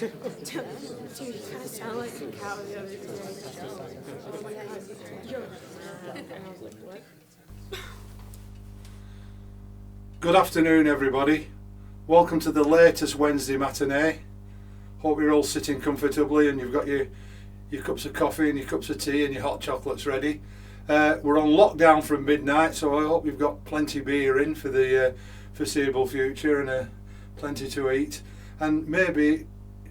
Dude, you kind of sound like a cow the other day. And I was like, what? Good afternoon, everybody. Welcome to the latest Wednesday matinee. Hope you're all sitting comfortably and you've got your cups of coffee and your cups of tea and your hot chocolates ready. We're on lockdown from midnight, so I hope you've got plenty of beer in for the foreseeable future and plenty to eat. And maybe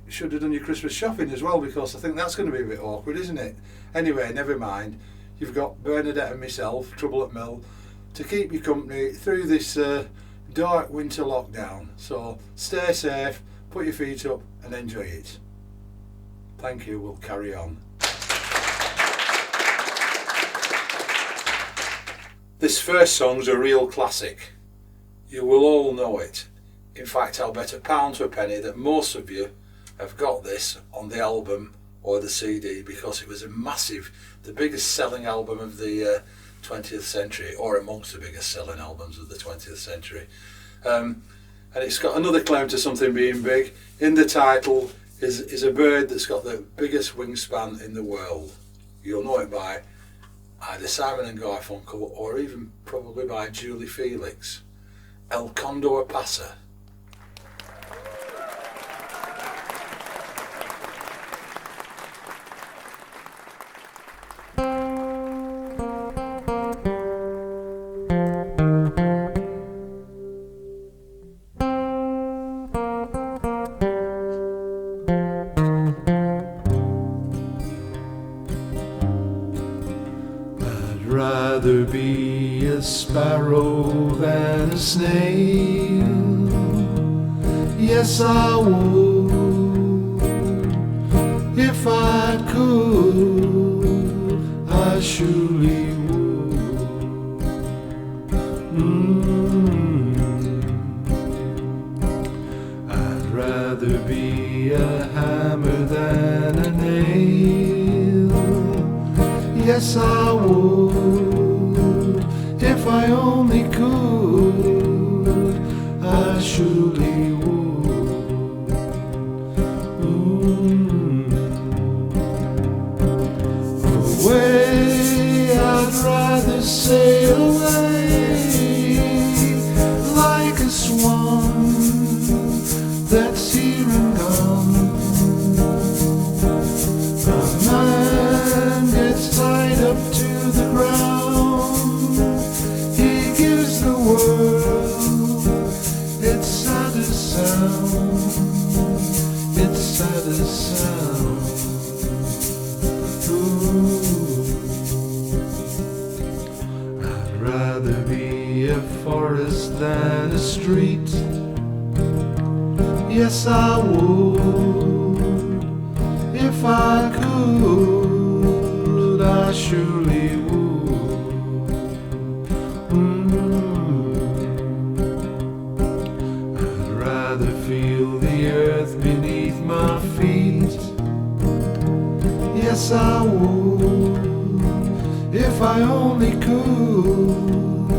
should have done your Christmas shopping as well, because I think that's going to be a bit awkward, isn't it? Anyway, never mind. You've got Bernadette and myself, Trouble at Mill, to keep you company through this dark winter lockdown. So stay safe, put your feet up and enjoy it. Thank you, we'll carry on. This first song's a real classic. You will all know it. In fact, I'll bet £1 to a penny that most of you have got this on the album or the CD, because it was a massive, the biggest selling album of the 20th century, or amongst the biggest selling albums of the 20th century. And it's got another claim to something being big. In the title is a bird that's got the biggest wingspan in the world. You'll know it by either Simon and Garfunkel or even probably by Julie Felix. El Condor Pasa. Rather be a sparrow than a snail. Yes, I would. If I could, I surely would. I'd rather be a hammer than a nail. Yes, I would, if I only could, I surely would. Away, I'd rather sail away like a swan that's here and gone. A man gets tied up to the ground. He gives the world its saddest sound. Its saddest sound. Ooh. I'd rather be a forest than a street. Yes, I would. If I could, I surely would. I'd rather feel the earth beneath my feet. Yes, I would. If I only could,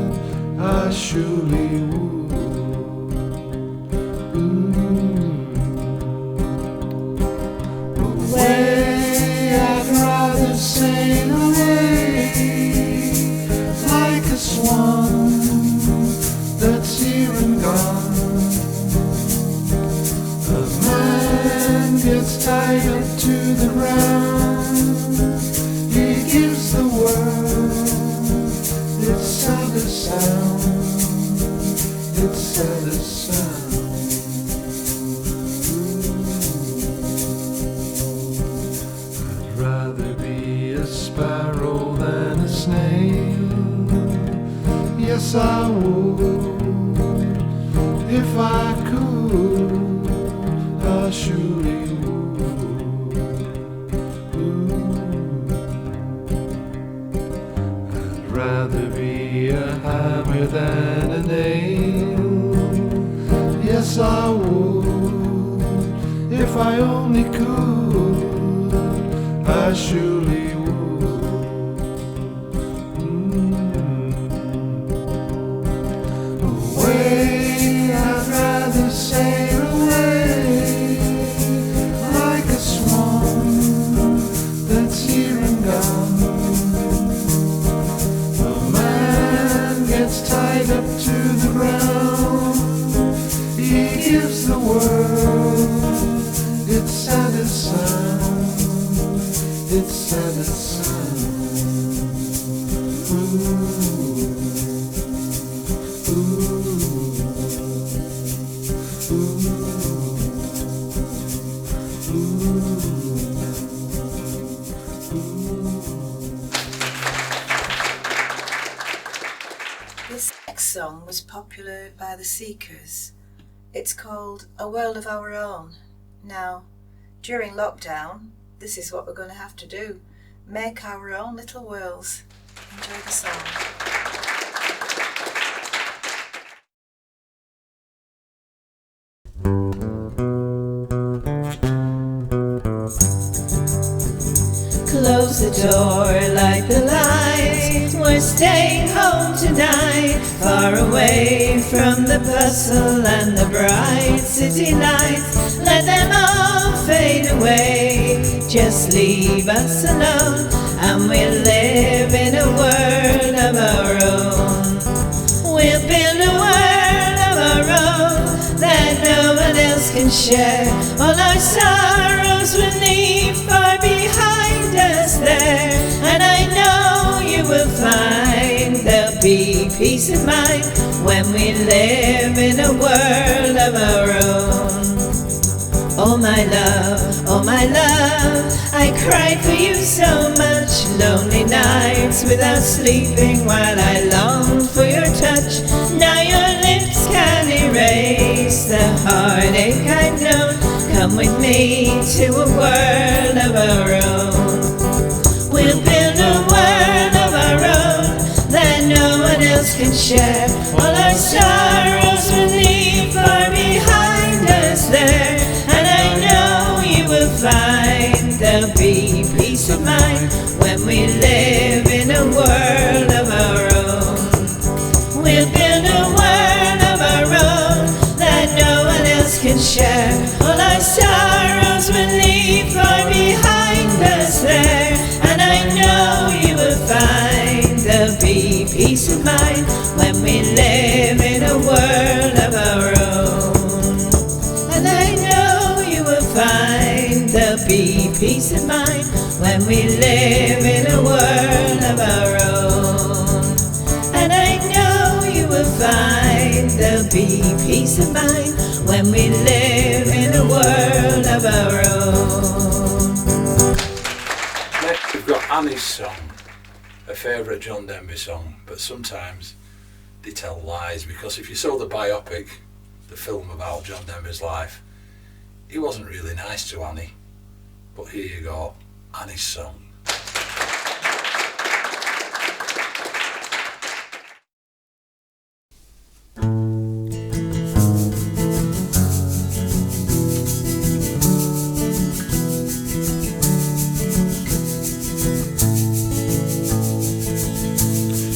I surely would. I'd rather sail away like a swan that's here and gone. A man gets tied up to the ground. He gives the world its saddest sound. Its saddest sound. Rather be a sparrow than a snail. Yes, I would. If I could, I surely would. I'd rather be a hammer than a nail. Yes, I would. If I only could, I surely would. Away, I'd rather sail away gets tied up to the ground. He gives the world its saddest sound, its saddest sound. This next song was popular by the Seekers. It's called A World of Our Own. Now, during lockdown, this is what we're going to have to do. Make our own little worlds. Enjoy the song. Close the door, light the light. We're staying home tonight, far away from the bustle and the bright city lights. Let them all fade away. Just leave us alone, and we'll live in a world of our own. We'll build a world of our own that no one else can share. All our sorrows will leave far behind us there. And I know you will find there'll be peace of mind when we live in a world of our own. Oh my love, I cried for you so much. Lonely nights without sleeping while I longed for your touch. Now your lips can erase the heartache I've known. Come with me to a world of our own. We'll build a world of our own that no one else can share. All our sorrows will leave far behind us there. And I know you will find there'll be peace of mind when we live in a world of our own. We'll build a world of our own that no one else can share. All our sorrows will leave far behind us there. And I know you will find there'll be peace of mind when we live in a world of our own. And I know you will find there'll be peace of mind when we live in a world of our own. And I know you will find there'll be peace of mind when we live in a world of our own. Next we've got Annie's song, a favourite John Denby song, but sometimes they tell lies, because if you saw the biopic, the film about John Denby's life, he wasn't really nice to Annie. But here you go, Annie's song.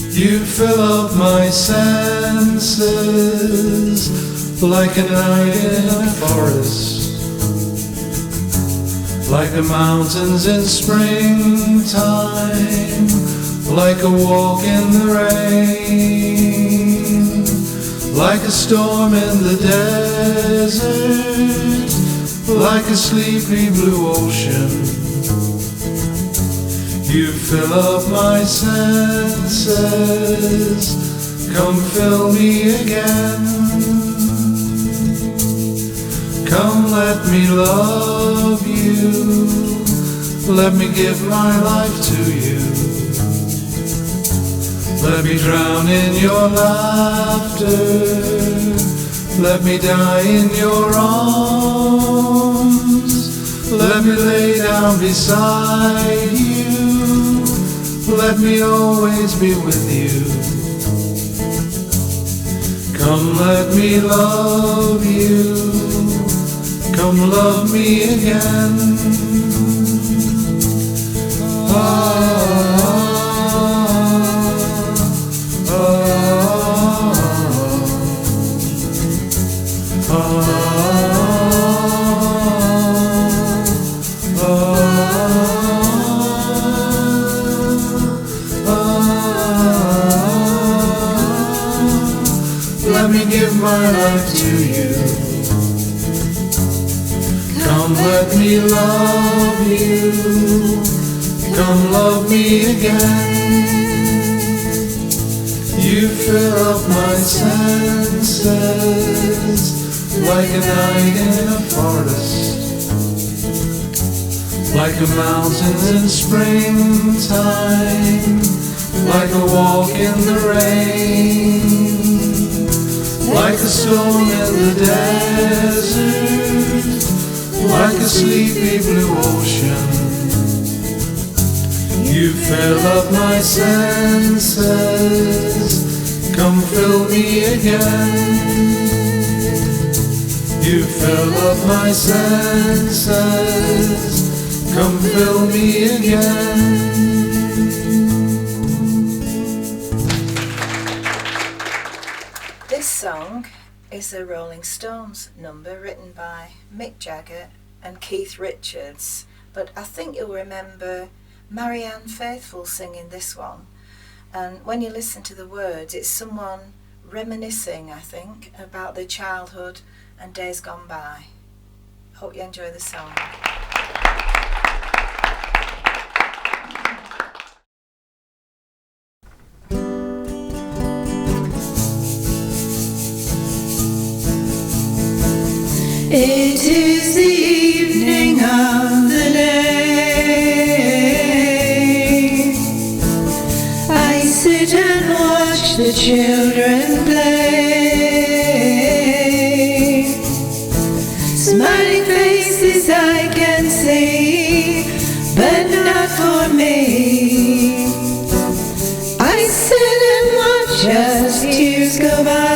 You fill up my senses like a night in a forest, like the mountains in springtime, like a walk in the rain, like a storm in the desert, like a sleepy blue ocean. You fill up my senses, come fill me again. Come let me love you, let me give my life to you. Let me drown in your laughter, let me die in your arms. Let me lay down beside you, let me always be with you. Come let me love you, come love me again. my life to you. Come let me love you, come love me again. You fill up my senses like a night in a forest, like a mountain in springtime, like a walk in the rain, like a stone in the desert, like a sleepy blue ocean. You fill up my senses, come fill me again. You fill up my senses, come fill me again. This song is a Rolling Stones number written by Mick Jagger and Keith Richards, but I think you'll remember Marianne Faithfull singing this one. And when you listen to the words, it's someone reminiscing, I think, about their childhood and days gone by. Hope you enjoy the song. It is the evening of the day. I sit and watch the children play. Smiling faces I can see, but not for me. I sit and watch as tears go by.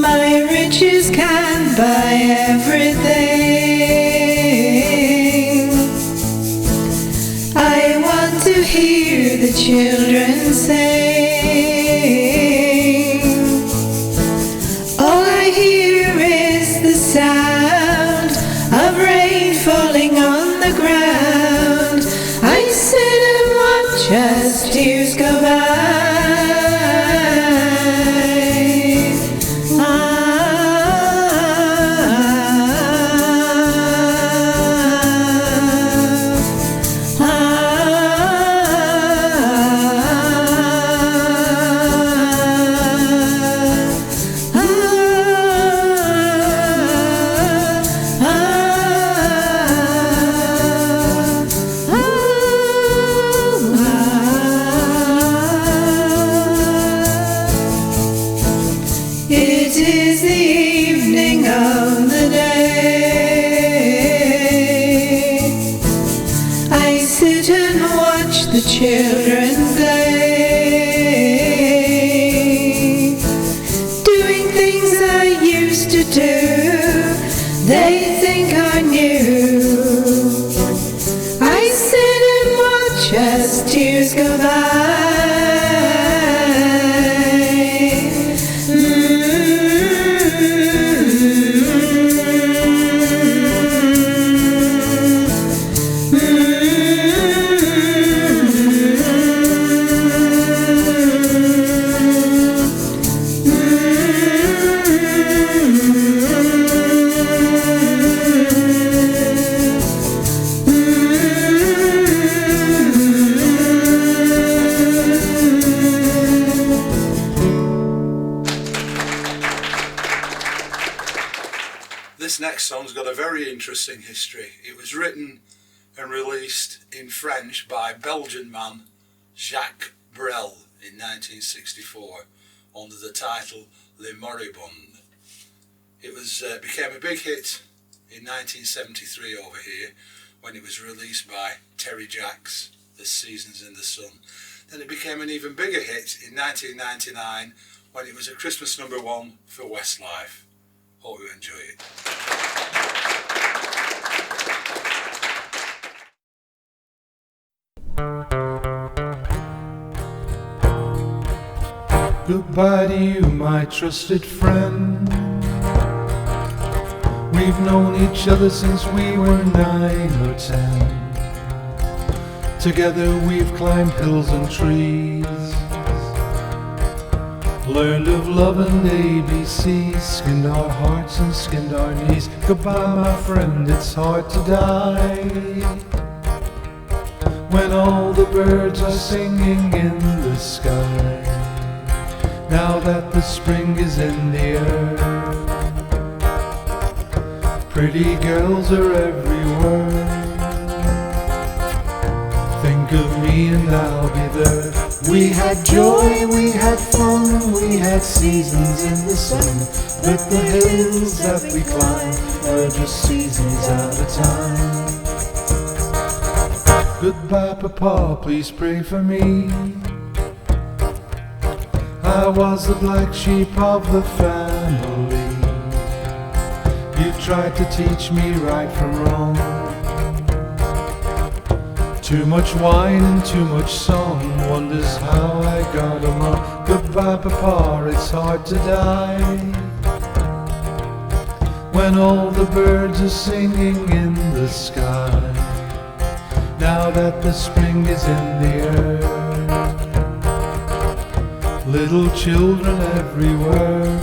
My riches can't buy everything. I want to hear the children sing. All I hear is the sound of rain falling on the ground. I sit and watch as tears go by. It is the evening of the day. I sit and watch the children play, doing things I used to do. They think I knew. I sit and watch as tears go by. This next song's got a very interesting history. It was written and released in French by Belgian man Jacques Brel in 1964 under the title Le Moribond. It became a big hit in 1973 over here when it was released by Terry Jacks, The Seasons in the Sun. Then it became an even bigger hit in 1999 when it was a Christmas #1 for Westlife. Hope you enjoy it. Goodbye to you, my trusted friend. We've known each other since we were 9 or 10. Together we've climbed hills and trees, Learned of love and ABCs, skinned our hearts and skinned our knees. Goodbye, my friend, it's hard to die when all the birds are singing in the sky. Now that the spring is in the air, pretty girls are everywhere. Think of me and I'll be there. We had joy, we had fun, we had seasons in the sun, but the hills that we climbed were just seasons at a time. Goodbye, Papa, please pray for me. I was the black sheep of the family. You tried to teach me right from wrong. Too much wine and too much song, wonders how I got along. Goodbye, Papa, it's hard to die when all the birds are singing in the sky. Now that the spring is in the air, little children everywhere.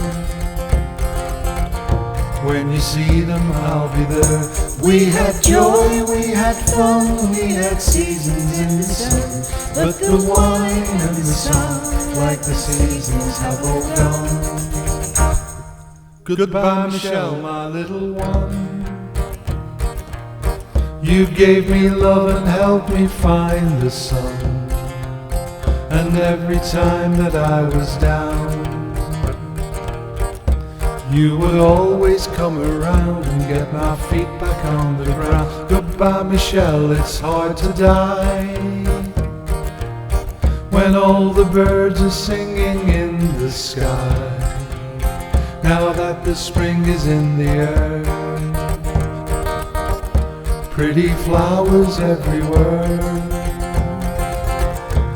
When you see them, I'll be there. We had joy, we had fun, we had seasons in the sun, but the wine and the song, like the seasons, have all gone. Goodbye, Michelle, my little one. You gave me love and helped me find the sun, and every time that I was down, you would always come around and get my feet back on the ground. Goodbye, Michelle, it's hard to die when all the birds are singing in the sky. Now that the spring is in the air, pretty flowers everywhere.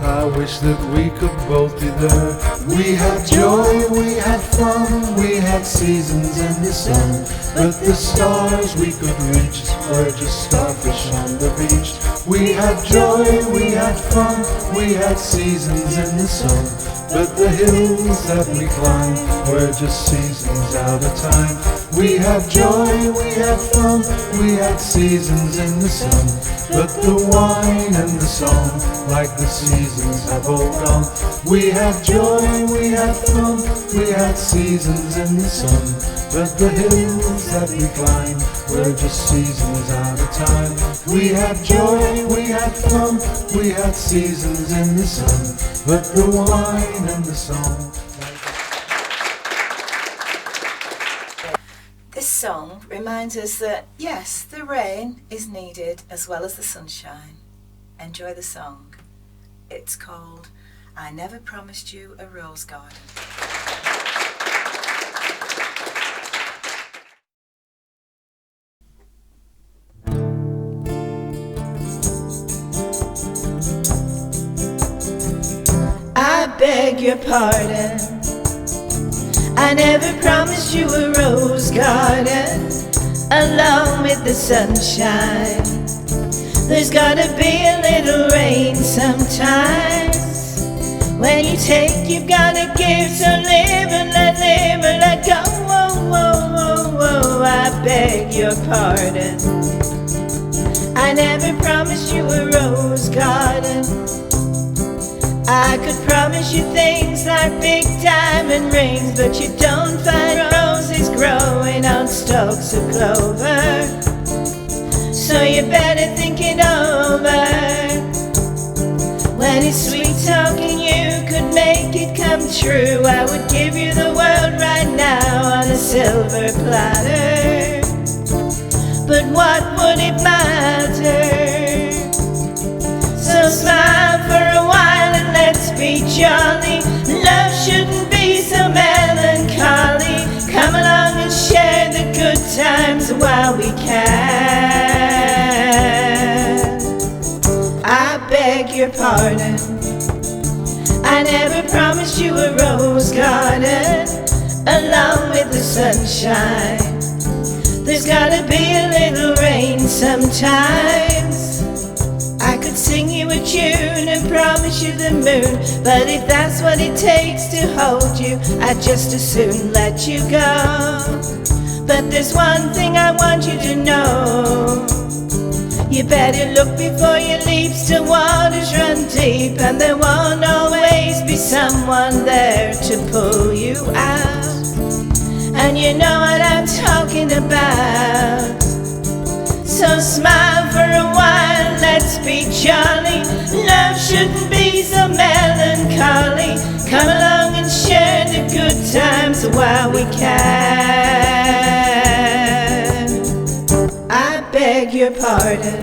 I wish that we could both be there. We had joy, we had fun, we had seasons in the sun, but the stars we could reach were just starfish on the beach. We had joy, we had fun, we had seasons in the sun, but the hills that we climbed were just seasons out of time. We had joy, we had fun, we had seasons in the sun, but the wine and the song, like the seasons, have all gone. We had joy, we had fun, we had seasons in the sun, but the hills that we climbed were just seasons out of time. We had joy, we had fun, we had seasons in the sun, but the wine and the song. This song reminds us that, yes, the rain is needed as well as the sunshine. Enjoy the song. It's called I Never Promised You a Rose Garden. I beg your pardon, I never promised you a rose garden along with the sunshine. There's gotta be a little rain sometimes. When you take, you've gotta give. So live and let go. Whoa, whoa, whoa, whoa. I beg your pardon, I never promised you a rose garden. I could promise you things like big diamond rings, but you don't find roses growing on stalks of clover. So you better think it over. When it's sweet talking you could make it come true, I would give you the world right now on a silver platter. But what would it matter? So smile for a while and let's be jolly. Love shouldn't be so melancholy. Come along and share the good times while we can. I beg your pardon, I never promised you a rose garden along with the sunshine. There's gotta be a little rain sometimes. I could sing you a tune and promise you the moon. But if that's what it takes to hold you, I'd just as soon let you go. But there's one thing I want you to know. You better look before you leap, still waters run deep, and there won't always be someone there to pull you out. And you know what I'm talking about. So smile for a while, let's be jolly. Love shouldn't be so melancholy. Come along and share the good times while we can. I beg your pardon,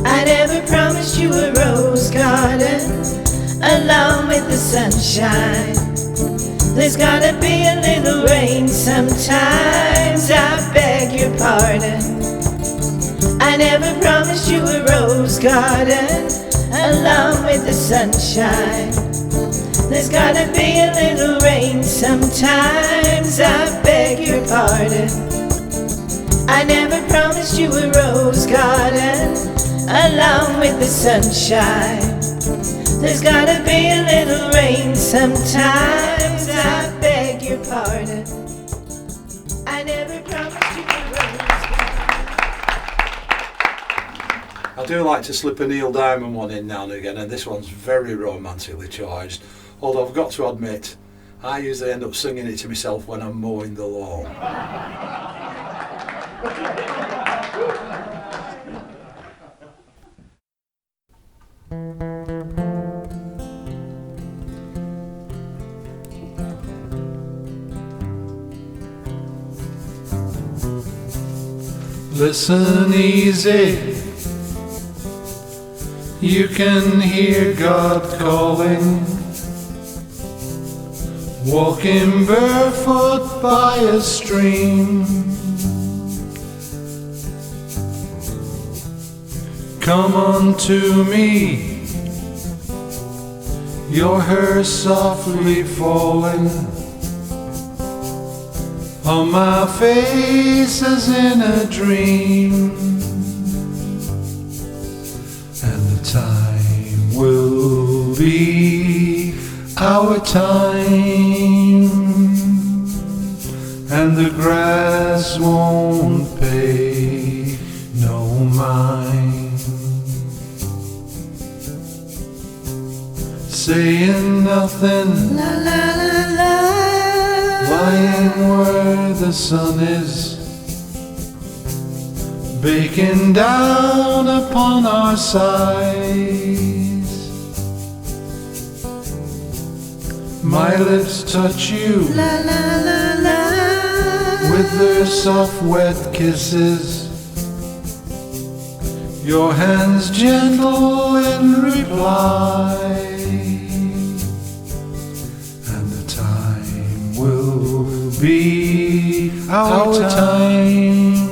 I never promised you a rose garden along with the sunshine. There's gotta be a little rain sometimes. I beg your pardon, I never promised you a rose garden along with the sunshine. There's gotta be a little rain sometimes. I beg your pardon, I never promised you a rose garden along with the sunshine. There's gotta be a little rain sometimes. I beg your pardon, I never promised you a rose garden. I do like to slip a Neil Diamond one in now and again, and this one's very romantically charged. Although I've got to admit, I usually end up singing it to myself when I'm mowing the lawn. Listen easy, you can hear God calling. Walking barefoot by a stream, come unto me, your hair softly falling on my face as in a dream, and the time will be our time, and the grass won't pay no mind, saying nothing, La la la la, lying where the sun is, baking down upon our sides. My lips touch you, la la la la, with their soft wet kisses, your hands gentle in reply, and the time will be our time,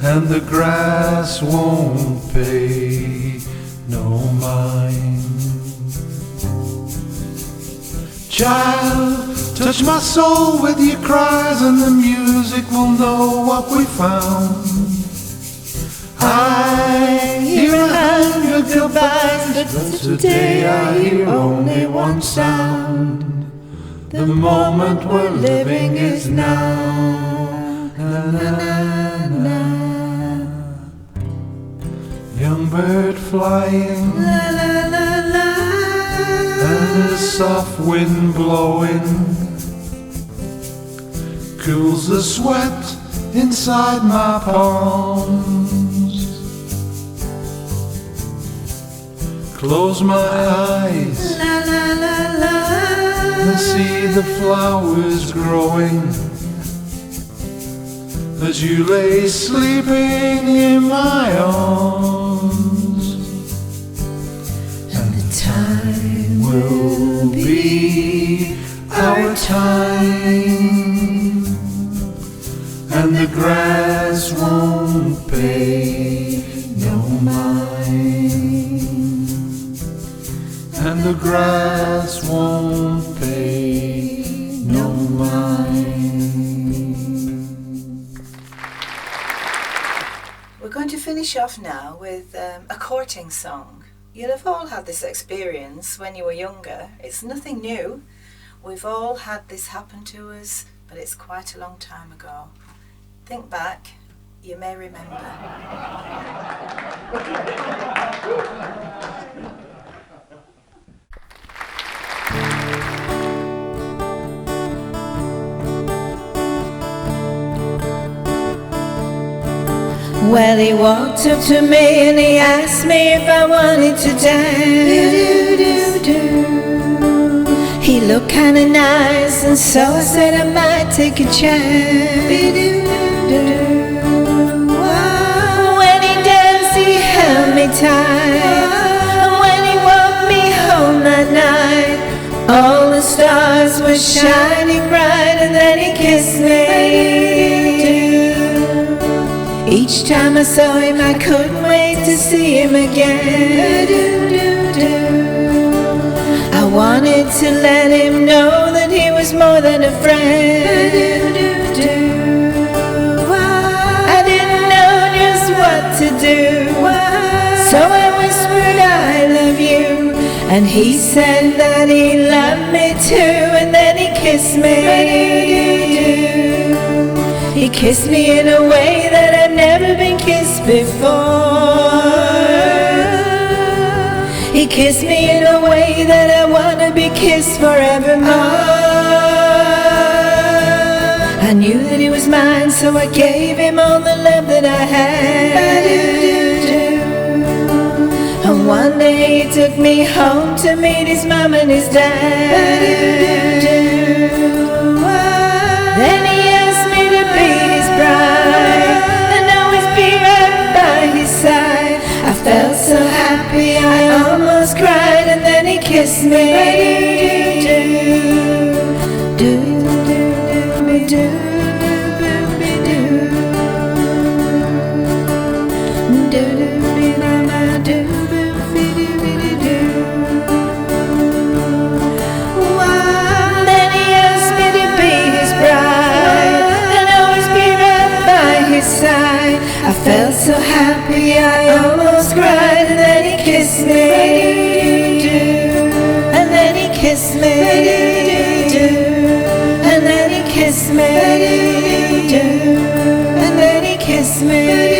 and the grass won't pay no mind. Child, touch my soul with your cries, and the music will know what we found. I hear 100 goodbyes, but today I hear only one sound. The moment we're living is now. Na, na, na. Young bird flying, la la la la, and the soft wind blowing cools the sweat inside my palms. Close my eyes, la la la la, and see the flowers growing as you lay sleeping in my arms, and the time will be our time, and the grass won't pay no mind, and the grass won't pay no mind. We're going to finish off now with a courting song. You'll have all had this experience when you were younger. It's nothing new. We've all had this happen to us, but it's quite a long time ago. Think back, you may remember. Well, he walked up to me and he asked me if I wanted to dance. He looked kinda nice, and so I said I might take a chance. When he danced, he held me tight, and when he walked me home that night, all the stars were shining bright, and then he kissed me. Each time I saw him, I couldn't wait to see him again. I wanted to let him know that he was more than a friend. I didn't know just what to do, so I whispered, I love you. And he said that he loved me too, and then he kissed me. He kissed me in a way that I'd never been kissed before. He kissed me in a way that I wanna be kissed forevermore. I knew that he was mine, so I gave him all the love that I had. And one day he took me home to meet his mom and his dad. Then he asked me to be his bride and always be right by his side. I felt so happy I almost cried, and then he kissed me. I felt so happy I almost cried, and then he kissed me. And then he kissed me. And then he kissed me. And then he kissed me.